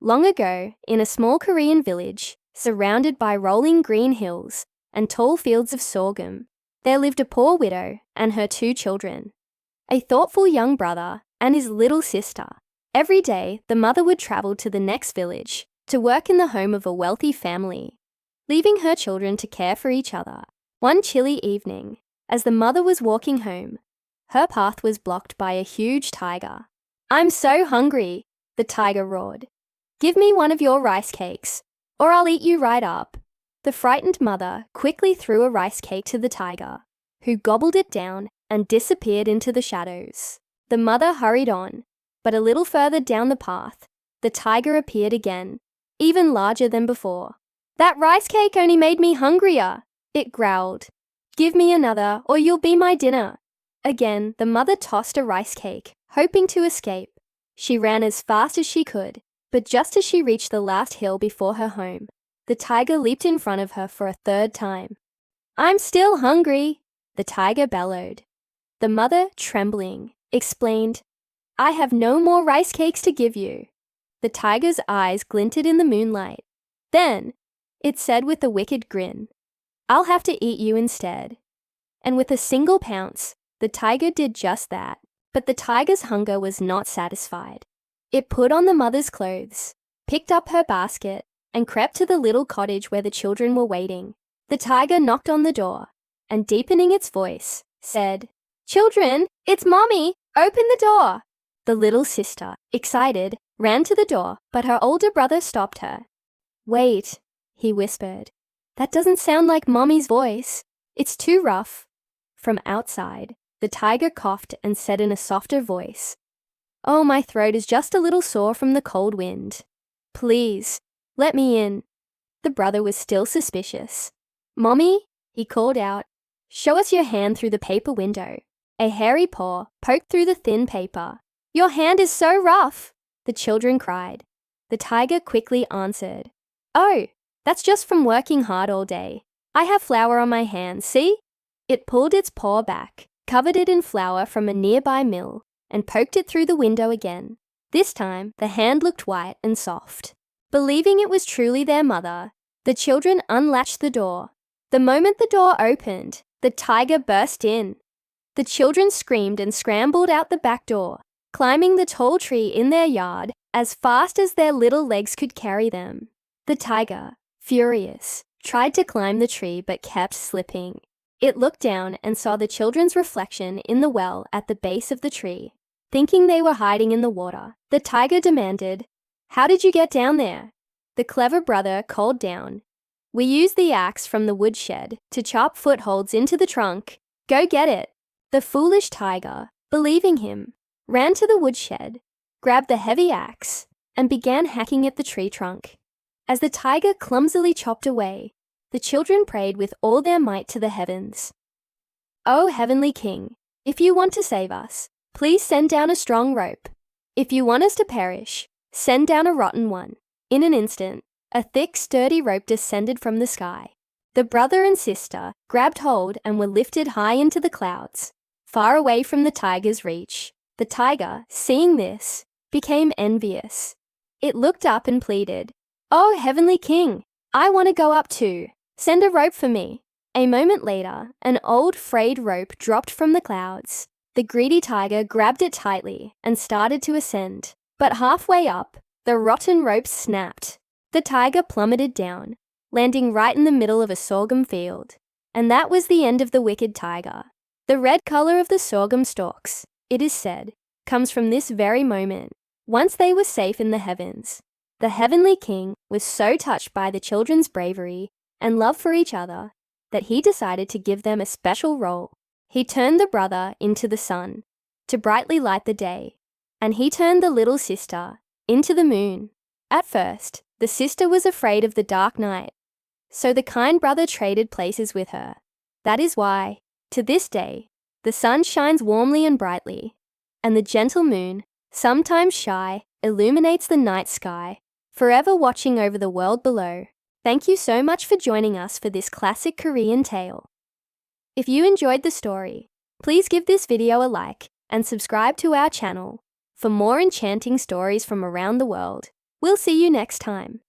Long ago, in a small Korean village, surrounded by rolling green hills and tall fields of sorghum, there lived a poor widow and her 2 children, a thoughtful young brother and his little sister. Every day, the mother would travel to the next village to work in the home of a wealthy family, leaving her children to care for each other. One chilly evening, as the mother was walking home, her path was blocked by a huge tiger. "I'm so hungry," the tiger roared. "Give me one of your rice cakes, or I'll eat you right up." The frightened mother quickly threw a rice cake to the tiger, who gobbled it down and disappeared into the shadows. The mother hurried on, but a little further down the path, the tiger appeared again, even larger than before. "That rice cake only made me hungrier," it growled. "Give me another, or you'll be my dinner." Again, the mother tossed a rice cake, hoping to escape. She ran as fast as she could, but just as she reached the last hill before her home, the tiger leaped in front of her for a 3rd time. "I'm still hungry," the tiger bellowed. The mother, trembling, explained, "I have no more rice cakes to give you." The tiger's eyes glinted in the moonlight. "Then," it said with a wicked grin, "I'll have to eat you instead." And with a single pounce, the tiger did just that. But the tiger's hunger was not satisfied. It put on the mother's clothes, picked up her basket, and crept to the little cottage where the children were waiting. The tiger knocked on the door, and deepening its voice, said, "Children, it's Mommy! Open the door!" The little sister, excited, ran to the door, but her older brother stopped her. "Wait," he whispered. "That doesn't sound like Mommy's voice. It's too rough." From outside, the tiger coughed and said in a softer voice, "Oh, my throat is just a little sore from the cold wind. Please, let me in." The brother was still suspicious. "Mommy," he called out, "show us your hand through the paper window." A hairy paw poked through the thin paper. "Your hand is so rough," the children cried. The tiger quickly answered, "Oh, that's just from working hard all day. I have flour on my hands, see?" It pulled its paw back, covered it in flour from a nearby mill, and poked it through the window again. This time, the hand looked white and soft. Believing it was truly their mother, the children unlatched the door. The moment the door opened, the tiger burst in. The children screamed and scrambled out the back door, climbing the tall tree in their yard as fast as their little legs could carry them. The tiger, furious, tried to climb the tree but kept slipping. It looked down and saw the children's reflection in the well at the base of the tree. Thinking they were hiding in the water, the tiger demanded, "How did you get down there?" The clever brother called down, "We used the axe from the woodshed to chop footholds into the trunk. Go get it." The foolish tiger, believing him, ran to the woodshed, grabbed the heavy axe, and began hacking at the tree trunk. As the tiger clumsily chopped away, the children prayed with all their might to the heavens. "O Heavenly King, if you want to save us, please send down a strong rope. If you want us to perish, send down a rotten one." In an instant, a thick, sturdy rope descended from the sky. The brother and sister grabbed hold and were lifted high into the clouds, far away from the tiger's reach. The tiger, seeing this, became envious. It looked up and pleaded, "Oh, Heavenly King, I want to go up too. Send a rope for me." A moment later, an old frayed rope dropped from the clouds. The greedy tiger grabbed it tightly and started to ascend. But halfway up, the rotten rope snapped. The tiger plummeted down, landing right in the middle of a sorghum field. And that was the end of the wicked tiger. The red color of the sorghum stalks, it is said, comes from this very moment. Once they were safe in the heavens, the Heavenly King was so touched by the children's bravery and love for each other that he decided to give them a special role. He turned the brother into the sun to brightly light the day, and he turned the little sister into the moon. At first, the sister was afraid of the dark night, so the kind brother traded places with her. That is why, to this day, the sun shines warmly and brightly, and the gentle moon, sometimes shy, illuminates the night sky, forever watching over the world below. Thank you so much for joining us for this classic Korean tale. If you enjoyed the story, please give this video a like and subscribe to our channel for more enchanting stories from around the world. We'll see you next time.